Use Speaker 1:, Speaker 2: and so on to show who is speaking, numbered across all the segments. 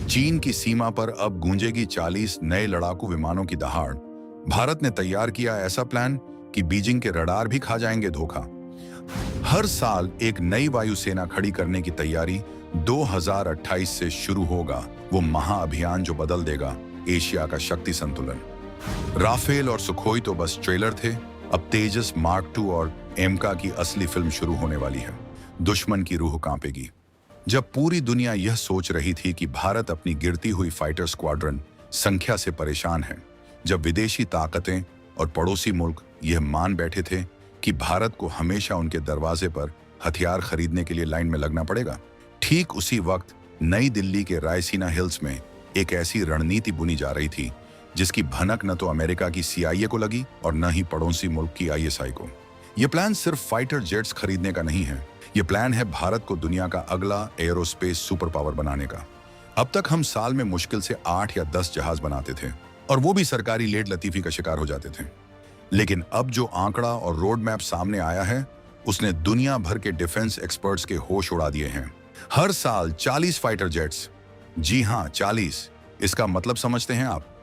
Speaker 1: चीन की सीमा पर अब गूंजेगी 40 नए लड़ाकू विमानों की दहाड़। भारत ने तैयार किया ऐसा प्लान कि बीजिंग के रडार भी खा जाएंगे धोखा। हर साल एक नई वायुसेना खड़ी करने की तैयारी 2028 से शुरू होगा, वो महाअभियान जो बदल देगा एशिया का शक्ति संतुलन। राफेल और सुखोई तो बस ट्रेलर थे, अब तेजस मार्क 2 और एमका की असली फिल्म शुरू होने वाली है। दुश्मन की रूह कांपेगी। जब पूरी दुनिया यह सोच रही थी कि भारत अपनी गिरती हुई फाइटर स्क्वाड्रन संख्या से परेशान है, जब विदेशी ताकतें और पड़ोसी मुल्क यह मान बैठे थे कि भारत को हमेशा उनके दरवाजे पर हथियार खरीदने के लिए लाइन में लगना पड़ेगा, ठीक उसी वक्त नई दिल्ली के रायसीना हिल्स में एक ऐसी रणनीति बुनी जा रही थी जिसकी भनक न तो अमेरिका की CIA को लगी और न ही पड़ोसी मुल्क की ISI को। यह प्लान सिर्फ फाइटर जेट्स खरीदने का नहीं है, यह प्लान है भारत को दुनिया का अगला एरोस्पेस सुपर पावर बनाने का। अब तक हम साल में मुश्किल से 8 या 10 जहाज बनाते थे और वो भी सरकारी लेट लतीफी का शिकार हो जाते थे। लेकिन अब जो आंकड़ा और रोड मैप सामने आया है, उसने दुनिया भर के डिफेंस एक्सपर्ट्स के होश उड़ा दिए हैं। हर साल 40 फाइटर जेट्स, जी हां 40। इसका मतलब समझते हैं आप?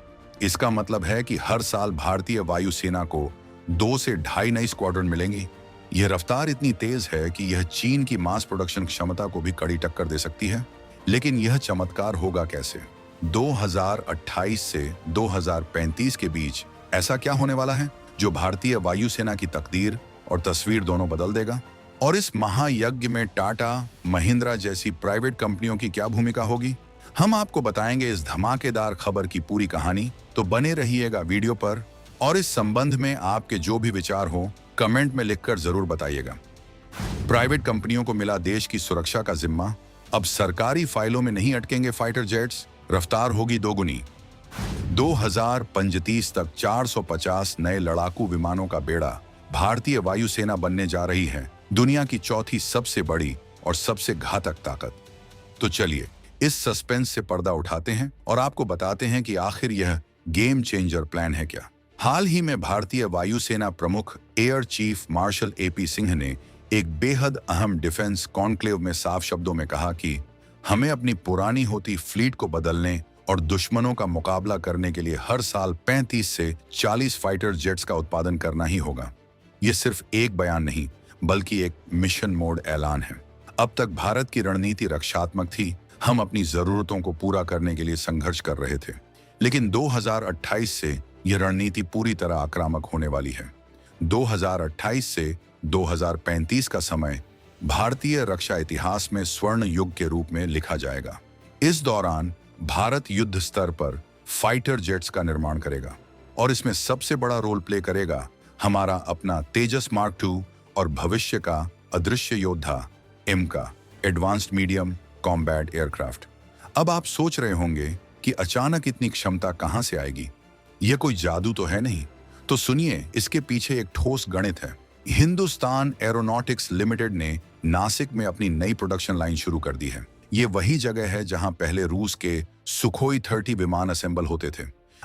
Speaker 1: इसका मतलब है कि हर साल भारतीय वायुसेना को 2 से 2.5 नई स्क्वाड्रन मिलेंगी। यह रफ्तार इतनी तेज है कि यह चीन की मास प्रोडक्शन क्षमता को भी कड़ी टक्कर दे सकती है। लेकिन यह चमत्कार होगा कैसे? 2028 से 2035 के बीच ऐसा क्या होने वाला है जो भारतीय वायुसेना की तकदीर और तस्वीर दोनों बदल देगा? और इस महायज्ञ में टाटा, महिंद्रा जैसी प्राइवेट कंपनियों की क्या भूमिका होगी? हम आपको बताएंगे इस धमाकेदार खबर की पूरी कहानी, तो बने रहिएगा वीडियो पर। और इस संबंध में आपके जो भी विचार हो कमेंट में लिखकर जरूर बताइएगा। प्राइवेट कंपनियों को मिला देश की सुरक्षा का जिम्मा। अब सरकारी फाइलों में नहीं अटकेंगे फाइटर जेट्स, रफ्तार होगी दोगुनी। 2035 तक 450 नए लड़ाकू विमानों का बेड़ा भारतीय वायुसेना बनने जा रही है, दुनिया की चौथी सबसे बड़ी और सबसे घातक ताकत। तो चलिए इस सस्पेंस से पर्दा उठाते हैं और आपको बताते हैं कि आखिर यह गेम चेंजर प्लान है क्या। हाल ही में भारतीय वायुसेना प्रमुख air chief marshal AP Singh ने एक बेहद अहम डिफेंस कॉन्क्लेव में साफ शब्दों में कहा कि हमें अपनी पुरानी होती फ्लीट को बदलने और दुश्मनों का मुकाबला करने के लिए हर साल 35 से 40 फाइटर जेट्स का उत्पादन करना ही होगा। यह सिर्फ एक बयान नहीं, बल्कि एक मिशन मोड ऐलान है। अब तक भारत की रणनीति रक्षात्मक थी, हम अपनी जरूरतों को पूरा करने के लिए संघर्ष कर रहे थे। लेकिन 2028 से यह रणनीति पूरी तरह आक्रामक होने वाली है। 2028 से 2035 का समय भारतीय रक्षा इतिहास में स्वर्ण युग के रूप में लिखा जाएगा। इस दौरान भारत युद्ध स्तर पर फाइटर जेट्स का निर्माण करेगा और इसमें सबसे बड़ा रोल प्ले करेगा हमारा अपना तेजस मार्क 2 और भविष्य का अदृश्य योद्धा एमका, एडवांस्ड मीडियम कॉम्बैट एयरक्राफ्ट। अब आप सोच रहे होंगे कि अचानक इतनी क्षमता कहां से आएगी? यह कोई जादू तो है नहीं। तो सुनिए, इसके पीछे एक ठोस गणित है। हिंदुस्तान एरोनॉटिक्स लिमिटेड ने नासिक में अपनी नई प्रोडक्शन लाइन शुरू कर दी है। ये वही जगह है जहां पहले रूस के सुखोई 30 विमान असेंबल होते थे।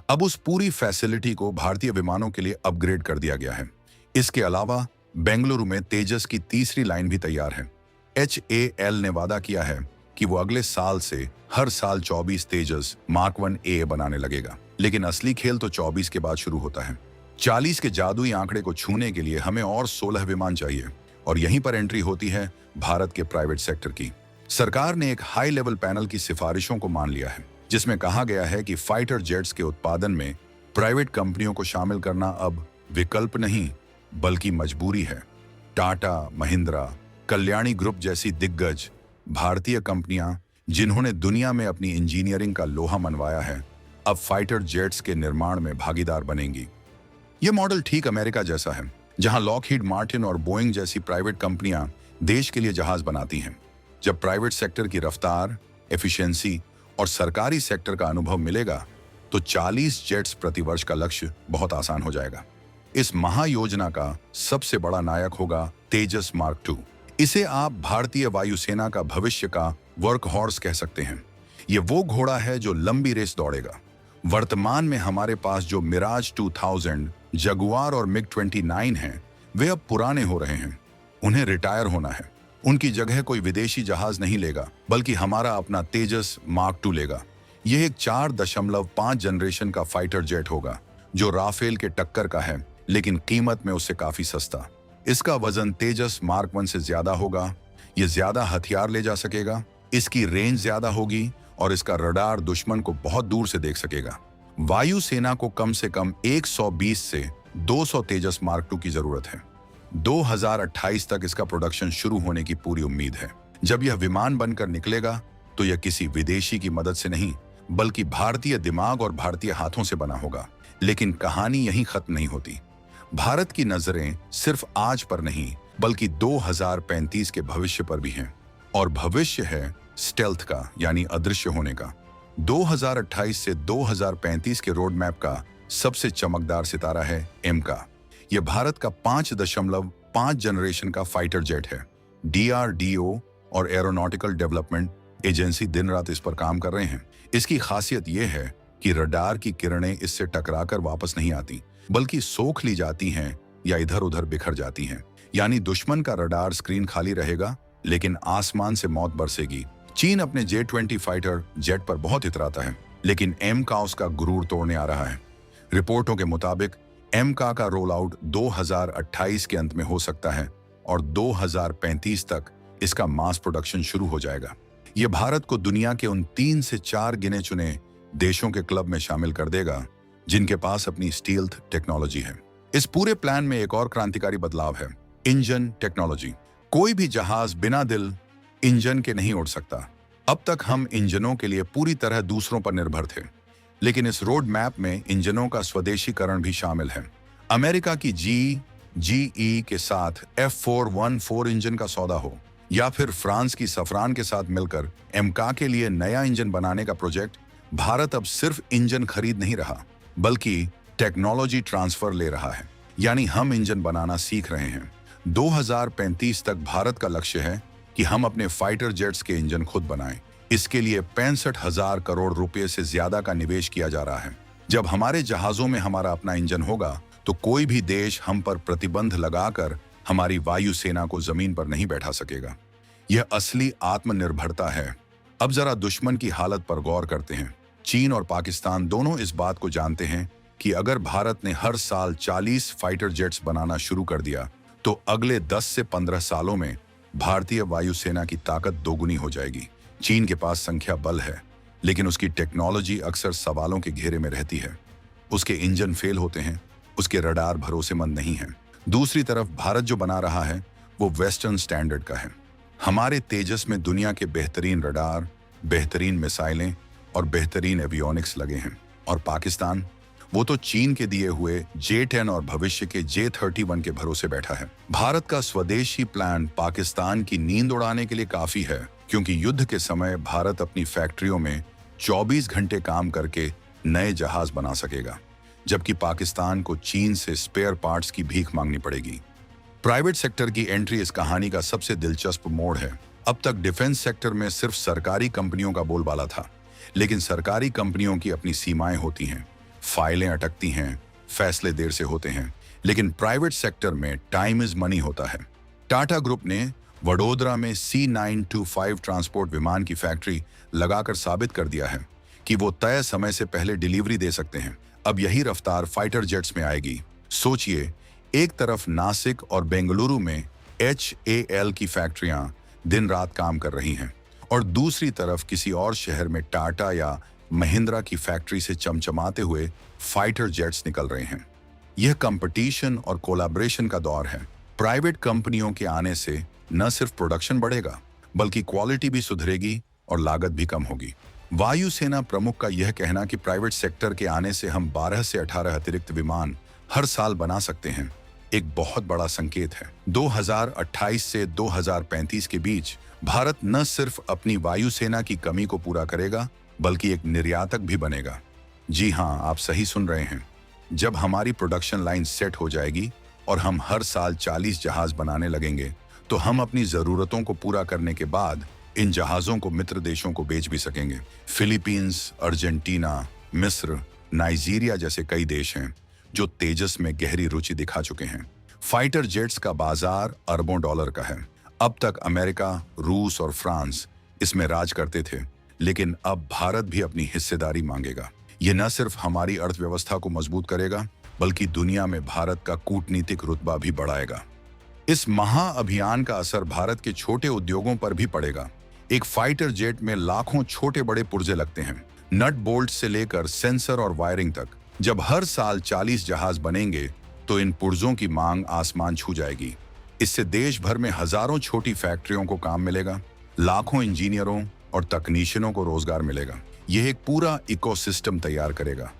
Speaker 1: अब उस पूरी फैसिलिटी को भारतीय विमानों के लिए अपग्रेड कर दिया गया है। इसके अलावा बेंगलुरु में तेजस की तीसरी लाइन भी तैयार है। HAL ने वादा किया है कि वो अगले साल से हर साल 24 तेजस मार्क 1A बनाने लगेगा। लेकिन असली खेल तो 24 के बाद शुरू होता है। 40 के जादुई आंकड़े को छूने के लिए हमें और 16 विमान चाहिए और यहीं पर एंट्री होती है भारत के प्राइवेट सेक्टर की। सरकार ने एक हाई लेवल पैनल की सिफारिशों को मान लिया है, जिसमें कहा गया है कि फाइटर जेट्स के उत्पादन में प्राइवेट कंपनियों को शामिल करना अब विकल्प नहीं, बल्कि मजबूरी है। टाटा, महिंद्रा, कल्याणी ग्रुप जैसी दिग्गज भारतीय कंपनियां, जिन्होंने दुनिया में अपनी इंजीनियरिंग का लोहा मनवाया है, अब फाइटर जेट्स के निर्माण में भागीदार बनेंगी। यह मॉडल ठीक अमेरिका जैसा है, जहां लॉकहीड मार्टिन और बोइंग जैसी प्राइवेट कंपनियां देश के लिए जहाज बनाती हैं। जब प्राइवेट सेक्टर की रफ्तार, एफिशिएंसी और सरकारी सेक्टर का अनुभव मिलेगा, तो 40 जेट्स प्रतिवर्ष का लक्ष्य बहुत आसान हो जाएगा। इस महायोजना का सबसे बड़ा नायक होगा तेजस मार्क 2। इसे आप भारतीय वायुसेना का भविष्य का वर्क हॉर्स कह सकते हैं। ये वो घोड़ा है जो लंबी रेस दौड़ेगा। वर्तमान में हमारे पास जो मिराज 2000, जगुआर और MiG-29 हैं, वे अब पुराने हो रहे हैं। उन्हें रिटायर होना है। उनकी जगह कोई विदेशी जहाज नहीं लेगा, बल्कि हमारा अपना तेजस मार्क 2 लेगा। यह एक 4.5 जनरेशन का फाइटर जेट होगा जो राफेल के टक्कर का है, लेकिन कीमत में उससे काफी सस्ता। इसका वजन तेजस मार्क 1 से ज्यादा होगा, यह ज्यादा हथियार ले जा सकेगा, इसकी रेंज ज्यादा होगी और इसका रडार दुश्मन को बहुत दूर से देख सकेगा। वायुसेना को कम से कम 120 से 200 तेजस मार्क 2 की जरूरत है। 2028 तक इसका प्रोडक्शन शुरू होने की पूरी उम्मीद है। जब यह विमान बनकर निकलेगा तो यह किसी विदेशी की मदद से नहीं, बल्कि भारतीय दिमाग और भारतीय हाथों से बना होगा। लेकिन कहानी यहीं खत्म नहीं होती। भारत की नजरें सिर्फ आज पर नहीं, बल्कि 2035 के भविष्य पर भी हैं। और भविष्य है स्टेल्थ का, यानी अदृश्य होने का। 2028 से 2035 के रोड मैप का सबसे चमकदार सितारा है एम का। यह भारत का 5.5 जनरेशन का फाइटर जेट है। DRDO और एरोनॉटिकल डेवलपमेंट एजेंसी दिन रात इस पर काम कर रहे हैं। इसकी खासियत यह है कि रडार की किरणें इससे टकराकर वापस नहीं आती, बल्कि सोख ली जाती हैं या इधर उधर बिखर जाती हैं। यानी दुश्मन का रडार स्क्रीन खाली रहेगा, लेकिन आसमान से मौत बरसेगी। चीन अपने J-20 फाइटर जेट पर बहुत इतराता है, लेकिन एमका उसका गुरूर तोड़ने आ रहा है। रिपोर्टों के मुताबिक एमका का रोल आउट 2028 के अंत में हो सकता है और 2035 तक इसका मास प्रोडक्शन शुरू हो जाएगा। यह भारत को दुनिया के उन 3 से 4 गिने चुने देशों के क्लब में शामिल कर देगा जिनके पास अपनी स्टील्थ टेक्नोलॉजी है। इस पूरे प्लान में एक और क्रांतिकारी बदलाव है, इंजन टेक्नोलॉजी। कोई भी जहाज बिना दिल इंजन के नहीं उड़ सकता। अब तक हम इंजनों के लिए पूरी तरह दूसरों पर निर्भर थे, लेकिन इस रोड मैप में इंजनों का स्वदेशीकरण भी शामिल है। अमेरिका की GE के साथ F414 इंजन का सौदा हो, या फिर फ्रांस की सफरान के साथ मिलकर एमका के लिए नया इंजन बनाने का प्रोजेक्ट, भारत अब सिर्फ इंजन खरीद नहीं रहा, बल्कि टेक्नोलॉजी ट्रांसफर ले रहा है। यानी हम इंजन बनाना सीख रहे हैं। 2035 तक भारत का लक्ष्य है कि हम अपने फाइटर जेट्स के इंजन खुद बनाएं। इसके लिए 65,000 करोड़ रुपए से ज्यादा का निवेश किया जा रहा है। जब हमारे जहाजों में हमारा अपना इंजन होगा तो कोई भी देश हम पर प्रतिबंध लगाकर हमारी वायुसेना को जमीन पर नहीं बैठा सकेगा। यह असली आत्मनिर्भरता है। अब जरा दुश्मन की हालत पर गौर करते हैं। चीन और पाकिस्तान दोनों इस बात को जानते हैं कि अगर भारत ने हर साल 40 फाइटर जेट्स बनाना शुरू कर दिया तो अगले 10 से 15 सालों में भारतीय वायुसेना की ताकत दोगुनी हो जाएगी। चीन के पास संख्या बल है, लेकिन उसकी टेक्नोलॉजी अक्सर सवालों के घेरे में रहती है। उसके इंजन फेल होते हैं, उसके रडार भरोसेमंद नहीं हैं। दूसरी तरफ भारत जो बना रहा है वो वेस्टर्न स्टैंडर्ड का है। हमारे तेजस में दुनिया के बेहतरीन रडार, बेहतरीन मिसाइलें और बेहतरीन एवियोनिक्स लगे हैं। और पाकिस्तान, वो तो चीन के दिए हुए J-10 और भविष्य के J-31 के भरोसे बैठा है। भारत का स्वदेशी प्लान पाकिस्तान की नींद उड़ाने के लिए काफी है, क्योंकि युद्ध के समय भारत अपनी फैक्ट्रियों में 24 घंटे काम करके नए जहाज बना सकेगा, जबकि पाकिस्तान को चीन से स्पेयर पार्ट्स की भीख मांगनी पड़ेगी। प्राइवेट सेक्टर की एंट्री इस कहानी का सबसे दिलचस्प मोड़ है। अब तक डिफेंस सेक्टर में सिर्फ सरकारी कंपनियों का बोलबाला था, लेकिन सरकारी कंपनियों की अपनी सीमाएं होती हैं, फाइलें अटकती हैं, फैसले देर से होते हैं। लेकिन प्राइवेट सेक्टर में टाइम इज मनी होता है। टाटा ग्रुप ने वडोदरा में C925 ट्रांसपोर्ट विमान की फैक्ट्री लगाकर साबित कर दिया है कि वो तय समय से पहले डिलीवरी दे सकते हैं। अब यही रफ्तार फाइटर जेट्स में आएगी। सोचिए, एक तरफ नासिक और बेंगलुरु में HAL की फैक्ट्रियां दिन रात काम कर रही हैं, और दूसरी तरफ किसी और शहर में टाटा या महिंद्रा की फैक्ट्री से चमचमाते हुए फाइटर जेट्स निकल रहे हैं। यह कंपटीशन और कोलैबोरेशन का दौर है। प्राइवेट कंपनियों के आने से न सिर्फ प्रोडक्शन बढ़ेगा, बल्कि क्वालिटी भी सुधरेगी और लागत भी कम होगी। वायुसेना प्रमुख का यह कहना कि प्राइवेट सेक्टर के आने से हम 12 से 18 अतिरिक्त विमान हर साल बना सकते हैं, एक बहुत बड़ा संकेत है। 2028 से 2035 के बीच भारत न सिर्फ अपनी वायुसेना की कमी को पूरा करेगा, बल्कि एक निर्यातक भी बनेगा। जी हाँ, आप सही सुन रहे हैं। जब हमारी प्रोडक्शन लाइन सेट हो जाएगी और हम हर साल 40 जहाज बनाने लगेंगे, तो हम अपनी जरूरतों को पूरा करने के बाद इन जहाजों को मित्र देशों को बेच भी सकेंगे। फिलीपींस, अर्जेंटीना, मिस्र, नाइजीरिया जैसे कई देश हैं जो तेजस में गहरी रुचि दिखा चुके हैं। फाइटर जेट्स का बाजार अरबों डॉलर का है। अब तक अमेरिका, रूस और फ्रांस इसमें राज करते थे, लेकिन अब भारत भी अपनी हिस्सेदारी मांगेगा। ये न सिर्फ हमारी अर्थव्यवस्था को मजबूत करेगा, बल्कि दुनिया में भारत का कूटनीतिक रुतबा भी बढ़ाएगा। इस महाअभियान का असर भारत के छोटे उद्योगों पर भी पड़ेगा। एक फाइटर जेट में लाखों छोटे बड़े पुर्जे लगते हैं, नट बोल्ट से लेकर सेंसर और वायरिंग तक। जब हर साल 40 जहाज बनेंगे तो इन पुर्जों की मांग आसमान छू जाएगी। इससे देश भर में हजारों छोटी फैक्ट्रियों को काम मिलेगा, लाखों इंजीनियरों और तकनीशियनों को रोजगार मिलेगा। यह एक पूरा इकोसिस्टम तैयार करेगा।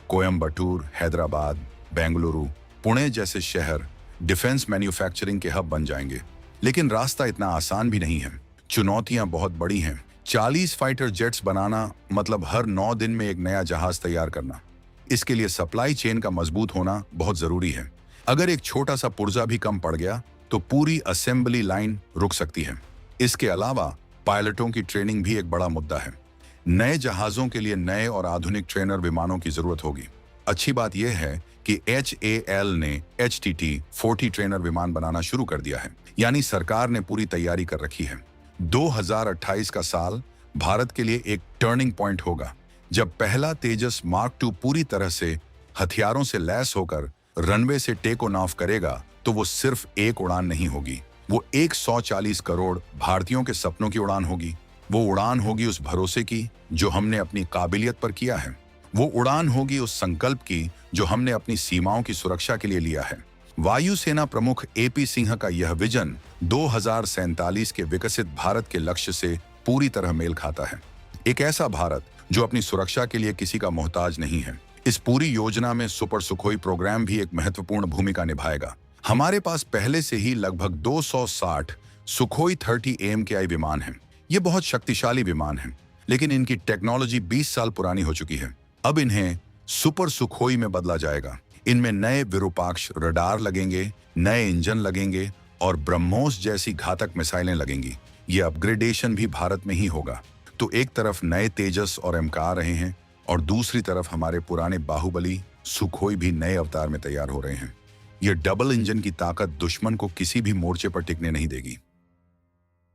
Speaker 1: कोयम्बटूर, हैदराबाद, बेंगलुरु, पुणे जैसे शहर डिफेंस मैन्युफैक्चरिंग के हब बन जाएंगे। लेकिन रास्ता इतना आसान भी नहीं है। चुनौतियां बहुत बड़ी हैं। 40 फाइटर जेट्स बनाना मतलब हर 9 दिन में एक नया जहाज तैयार करना। इसके लिए सप्लाई चेन का मजबूत होना बहुत जरूरी है। अगर एक छोटा सा पुर्जा भी कम पड़ गया तो पूरी असेंबली लाइन रुक सकती है। इसके अलावा पायलटों की ट्रेनिंग भी एक बड़ा मुद्दा है। नए जहाजों के लिए नए और आधुनिक ट्रेनर विमानों की जरूरत होगी। अच्छी बात यह है कि HAL ने HTT-40 ट्रेनर विमान बनाना शुरू कर दिया है, यानी सरकार ने पूरी तैयारी कर रखी है। 2028 का साल भारत के लिए एक टर्निंग पॉइंट होगा, जब पहला तेजस मार्क 2 पूरी तरह से हथियारों से लैस होकर रनवे से टेक ऑफ करेगा। तो वो सिर्फ एक उड़ान नहीं होगी, वो 140 करोड़ भारतीयों के सपनों की उड़ान होगी। वो उड़ान होगी उस भरोसे की जो हमने अपनी काबिलियत पर किया है। वो उड़ान होगी उस संकल्प की जो हमने अपनी सीमाओं की सुरक्षा के लिए लिया है। वायुसेना प्रमुख AP सिंह का यह विजन 2047 के विकसित भारत के लक्ष्य से पूरी तरह मेल खाता है। एक ऐसा भारत जो अपनी सुरक्षा के लिए किसी का मोहताज नहीं है। इस पूरी योजना में सुपर सुखोई प्रोग्राम भी एक महत्वपूर्ण भूमिका निभाएगा। हमारे पास पहले से ही लगभग 260 सुखोई 30 AMKI विमान हैं। ये बहुत शक्तिशाली विमान हैं, लेकिन इनकी टेक्नोलॉजी 20 साल पुरानी हो चुकी है। अब इन्हें सुपर सुखोई में बदला जाएगा। इनमें नए विरूपाक्ष रडार लगेंगे, नए इंजन लगेंगे और ब्रह्मोस जैसी घातक मिसाइलें लगेंगी। ये अपग्रेडेशन भी भारत में ही होगा। तो एक तरफ नए तेजस और MK आ रहे हैं और दूसरी तरफ हमारे पुराने बाहुबली सुखोई भी नए अवतार में तैयार हो रहे हैं। यह डबल इंजन की ताकत दुश्मन को किसी भी मोर्चे पर टिकने नहीं देगी।